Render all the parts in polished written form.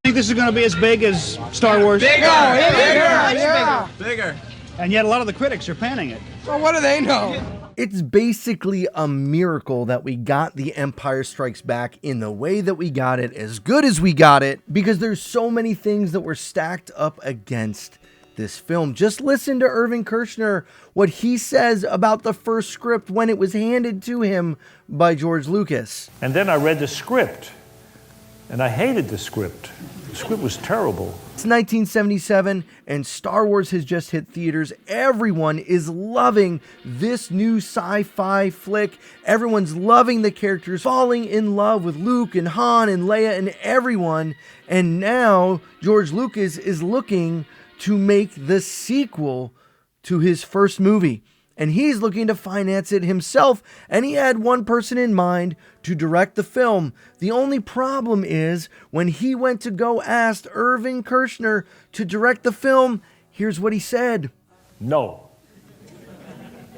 Think this is going to be as big as Star Wars? Bigger! Bigger. And yet a lot of the critics are panning it. Well, what do they know? It's basically a miracle that we got The Empire Strikes Back in the way that we got it, as good as we got it, because there's so many things that were stacked up against this film. Just listen to Irvin Kershner, what he says about the first script when it was handed to him by George Lucas. And then I read the script, and I hated the script. The script was terrible. It's 1977, and Star Wars has just hit theaters. Everyone is loving this new sci-fi flick. Everyone's loving the characters, falling in love with Luke and Han and Leia and everyone. And now George Lucas is looking to make the sequel to his first movie. And he's looking to finance it himself, and he had one person in mind to direct the film. The only problem is, when he went to go ask Irvin Kershner to direct the film, here's what he said. No.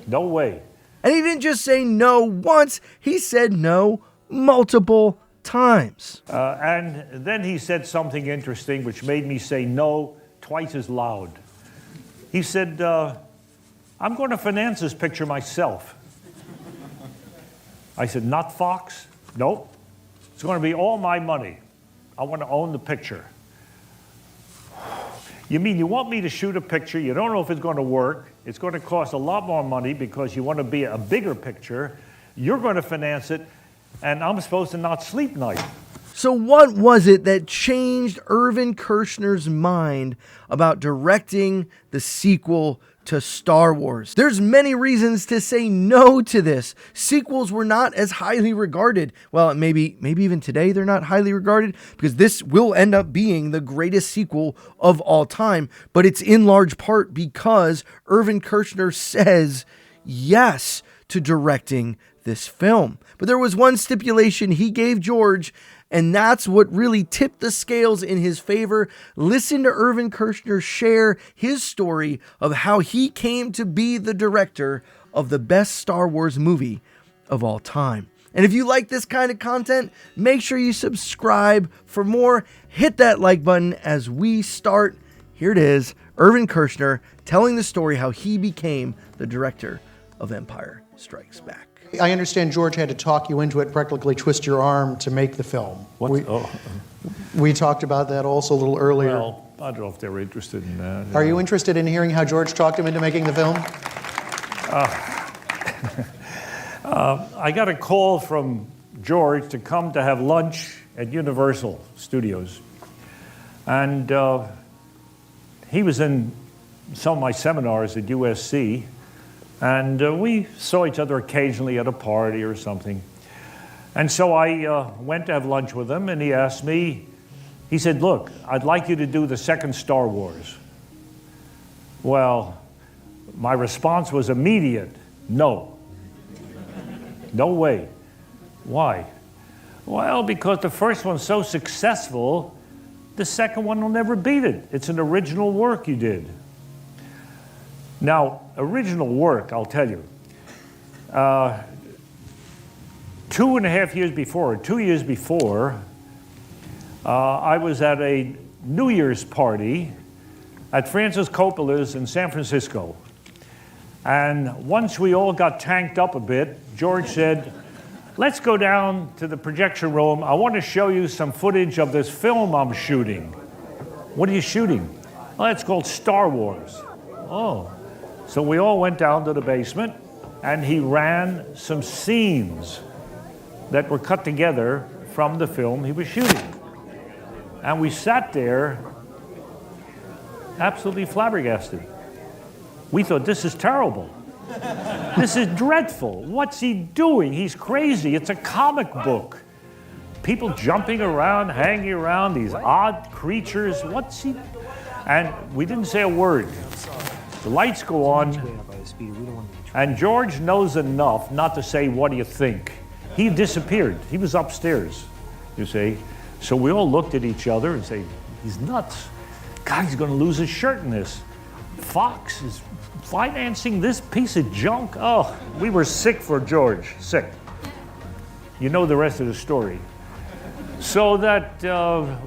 No way. And he didn't just say no once, he said no multiple times. And then he said something interesting which made me say no twice as loud. He said, I'm going to finance this picture myself. I said, not Fox? Nope. It's going to be all my money. I want to own the picture. You mean you want me to shoot a picture, you don't know if it's going to work, it's going to cost a lot more money because you want to be a bigger picture, you're going to finance it, and I'm supposed to not sleep night. So what was it that changed Irvin Kershner's mind about directing the sequel to Star Wars? There's many reasons to say no to this. Sequels were not as highly regarded. Well, maybe even today they're not highly regarded, because this will end up being the greatest sequel of all time. But it's in large part because Irvin Kershner says yes to directing this film. But there was one stipulation he gave George, and that's what really tipped the scales in his favor. Listen to Irvin Kershner share his story of how he came to be the director of the best Star Wars movie of all time. And if you like this kind of content, make sure you subscribe for more. Hit that like button as we start. Here it is, Irvin Kershner telling the story how he became the director of Empire Strikes Back. I understand George had to talk you into it, practically twist your arm to make the film. What? We talked about that also a little earlier. Well, I don't know if they were interested in that. Are you interested in hearing how George talked him into making the film? I got a call from George to come to have lunch at Universal Studios. And he was in some of my seminars at USC. And we saw each other occasionally at a party or something. And so I went to have lunch with him, and he asked me, he said, look, I'd like you to do the second Star Wars. Well, my response was immediate, no. No way. Why? Well, because the first one's so successful, the second one will never beat it. It's an original work you did. Now, original work, I'll tell you, 2.5 years before, or 2 years before, I was at a New Year's party at Francis Coppola's in San Francisco. And once we all got tanked up a bit, George said, let's go down to the projection room. I want to show you some footage of this film I'm shooting. What are you shooting? Oh, it's called Star Wars. Oh. So we all went down to the basement, and he ran some scenes that were cut together from the film he was shooting. And we sat there absolutely flabbergasted. We thought, this is terrible. This is dreadful. What's he doing? He's crazy. It's a comic book. People jumping around, hanging around, these odd creatures. What's he? And we didn't say a word. The lights go on, and George knows enough not to say, what do you think? He disappeared. He was upstairs, you see. So we all looked at each other and say, he's nuts. God, he's going to lose his shirt in this. Fox is financing this piece of junk? Oh, we were sick for George, sick. You know the rest of the story. So that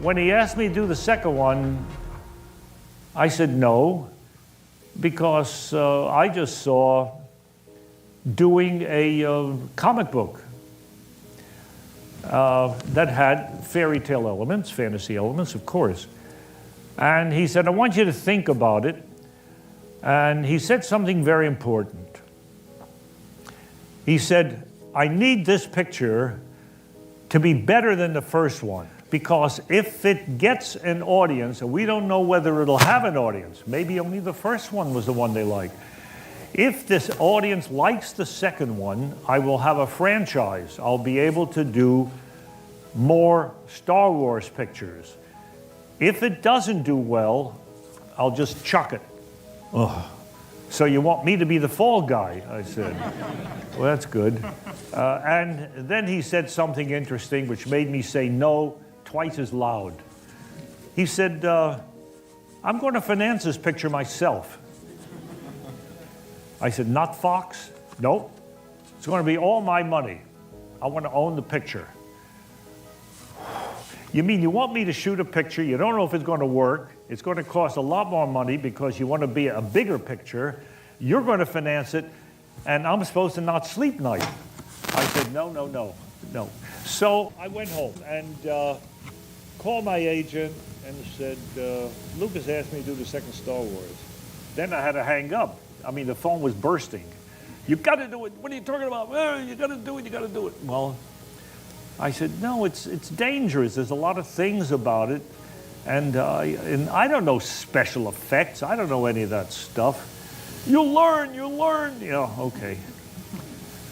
when he asked me to do the second one, I said no, because I just saw doing a comic book that had fairy tale elements, fantasy elements, of course. And he said, I want you to think about it. And he said something very important. He said, I need this picture to be better than the first one, because if it gets an audience, and we don't know whether it'll have an audience, maybe only the first one was the one they liked. If this audience likes the second one, I will have a franchise. I'll be able to do more Star Wars pictures. If it doesn't do well, I'll just chuck it. Oh. So you want me to be the fall guy? I said. Well, that's good. And then he said something interesting which made me say no twice as loud. He said, I'm going to finance this picture myself. I said, not Fox? Nope. It's going to be all my money. I want to own the picture. You mean you want me to shoot a picture, you don't know if it's going to work, it's going to cost a lot more money because you want to be a bigger picture, you're going to finance it, and I'm supposed to not sleep night. I said, no. So I went home and called my agent and said, Lucas asked me to do the second Star Wars. Then I had to hang up. I mean, the phone was bursting. You got to do it. What are you talking about? You got to do it. Well, I said, no, it's dangerous. There's a lot of things about it. And I don't know special effects. I don't know any of that stuff. You'll learn. Yeah, okay.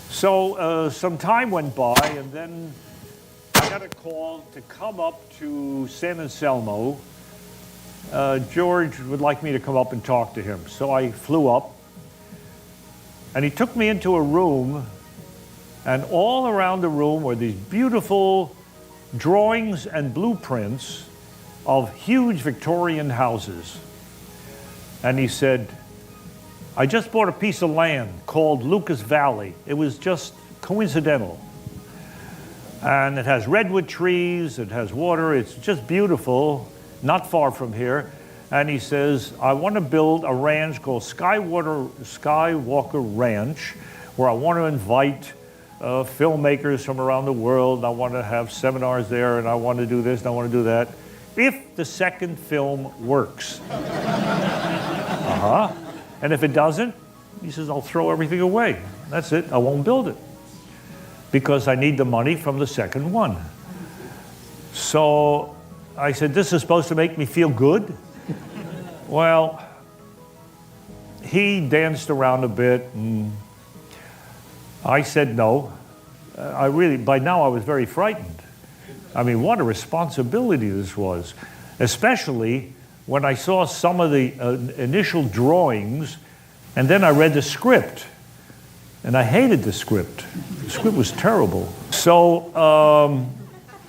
So some time went by, and then I got a call to come up to San Anselmo. George would like me to come up and talk to him. So I flew up, and he took me into a room, and all around the room were these beautiful drawings and blueprints of huge Victorian houses. And he said, I just bought a piece of land called Lucas Valley. It was just coincidental. And it has redwood trees, it has water, it's just beautiful, not far from here. And he says, I want to build a ranch called Skywalker Ranch, where I want to invite filmmakers from around the world. I want to have seminars there, and I want to do this, and I want to do that. If the second film works. And if it doesn't, he says, I'll throw everything away. That's it, I won't build it. Because I need the money from the second one. So I said, this is supposed to make me feel good? Well, he danced around a bit, and I said no. By now I was very frightened. I mean, what a responsibility this was, especially when I saw some of the initial drawings, and then I read the script, and I hated the script. The script was terrible. So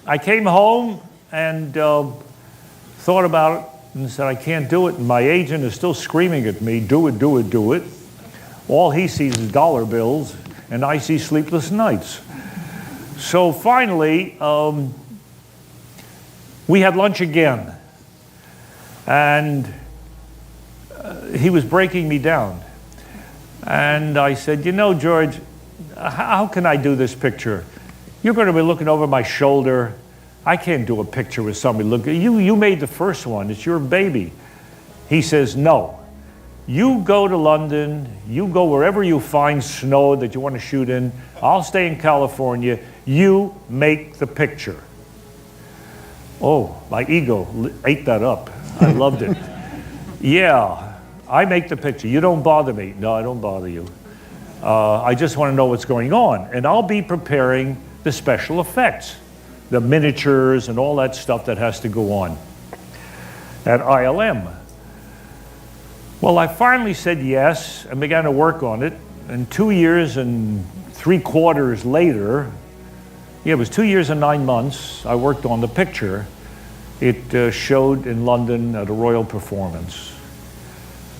I came home and thought about it and said, I can't do it. And my agent is still screaming at me, do it. All he sees is dollar bills, and I see sleepless nights. So finally, we had lunch again. And he was breaking me down. And I said, you know, George, how can I do this picture? You're going to be looking over my shoulder. I can't do a picture with somebody looking. You made the first one. It's your baby. He says, no. You go to London. You go wherever you find snow that you want to shoot in. I'll stay in California. You make the picture. Oh, my ego ate that up. I loved it. Yeah, I make the picture. You don't bother me. No, I don't bother you. I just want to know what's going on. And I'll be preparing the special effects, the miniatures and all that stuff that has to go on at ILM. Well, I finally said yes and began to work on it. And 2 years and 3/4 later, it was 2 years and 9 months, I worked on the picture. It showed in London at a royal performance.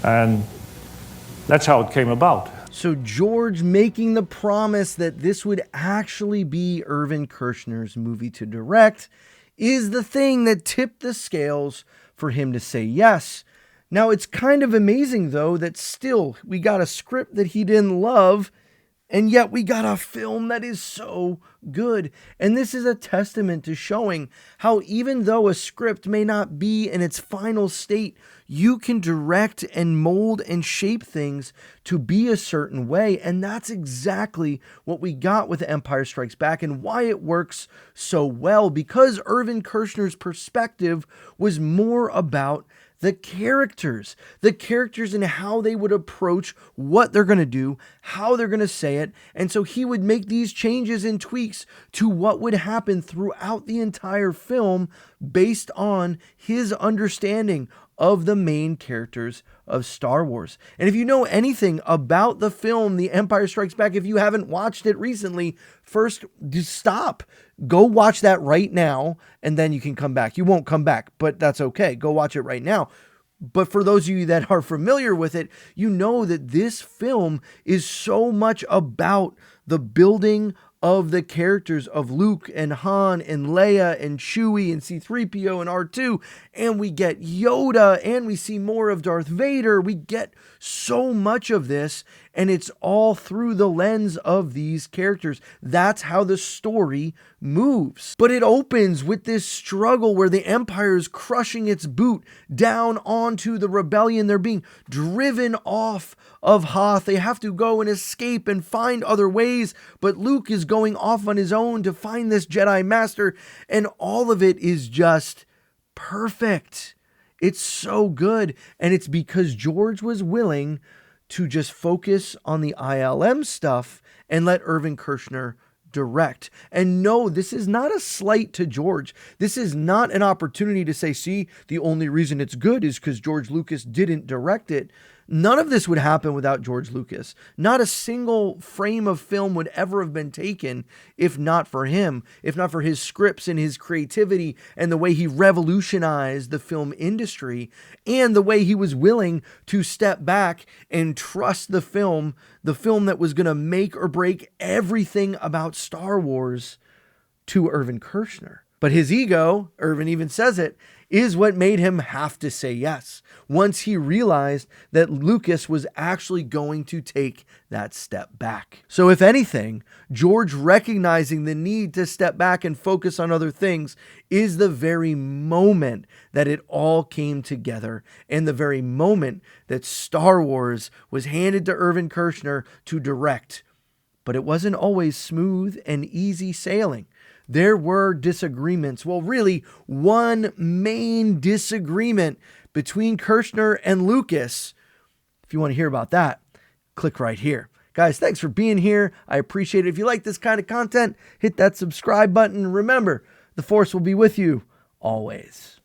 And that's how it came about. So George making the promise that this would actually be Irvin Kershner's movie to direct. is the thing that tipped the scales for him to say yes. Now, it's kind of amazing, though, that still we got a script that he didn't love, and yet we got a film that is so good. And this is a testament to showing how even though a script may not be in its final state, you can direct and mold and shape things to be a certain way. And that's exactly what we got with Empire Strikes Back and why it works so well, because Irvin Kershner's perspective was more about the characters and how they would approach what they're going to do, how they're going to say it. And so he would make these changes and tweaks to what would happen throughout the entire film based on his understanding of the main characters of Star Wars. And if you know anything about the film, The Empire Strikes Back, if you haven't watched it recently, first, just stop. Go watch that right now, and then you can come back. You won't come back, but that's okay. Go watch it right now. But for those of you that are familiar with it, you know that this film is so much about the building of the characters of Luke and Han and Leia and Chewie and C-3PO and R2, and we get Yoda and we see more of Darth Vader. We get so much of this, and it's all through the lens of these characters. That's how the story moves. But it opens with this struggle where the Empire is crushing its boot down onto the rebellion. They're being driven off of Hoth. They have to go and escape and find other ways, but Luke is going off on his own to find this Jedi Master, and all of it is just perfect. It's so good, and it's because George was willing to just focus on the ILM stuff and let Irvin Kershner direct. And no, this is not a slight to George. This is not an opportunity to say, see, the only reason it's good is because George Lucas didn't direct it. None of this would happen without George Lucas. Not a single frame of film would ever have been taken if not for him, if not for his scripts and his creativity and the way he revolutionized the film industry and the way he was willing to step back and trust the film that was going to make or break everything about Star Wars, to Irvin Kershner. But his ego, Irvin even says it, is what made him have to say yes once he realized that Lucas was actually going to take that step back. So if anything, George recognizing the need to step back and focus on other things is the very moment that it all came together, and the very moment that Star Wars was handed to Irvin Kershner to direct. But it wasn't always smooth and easy sailing. There were disagreements. Well, really, one main disagreement between Kershner and Lucas. If you want to hear about that, click right here. Guys, thanks for being here. I appreciate it. If you like this kind of content, hit that subscribe button. Remember, the Force will be with you always.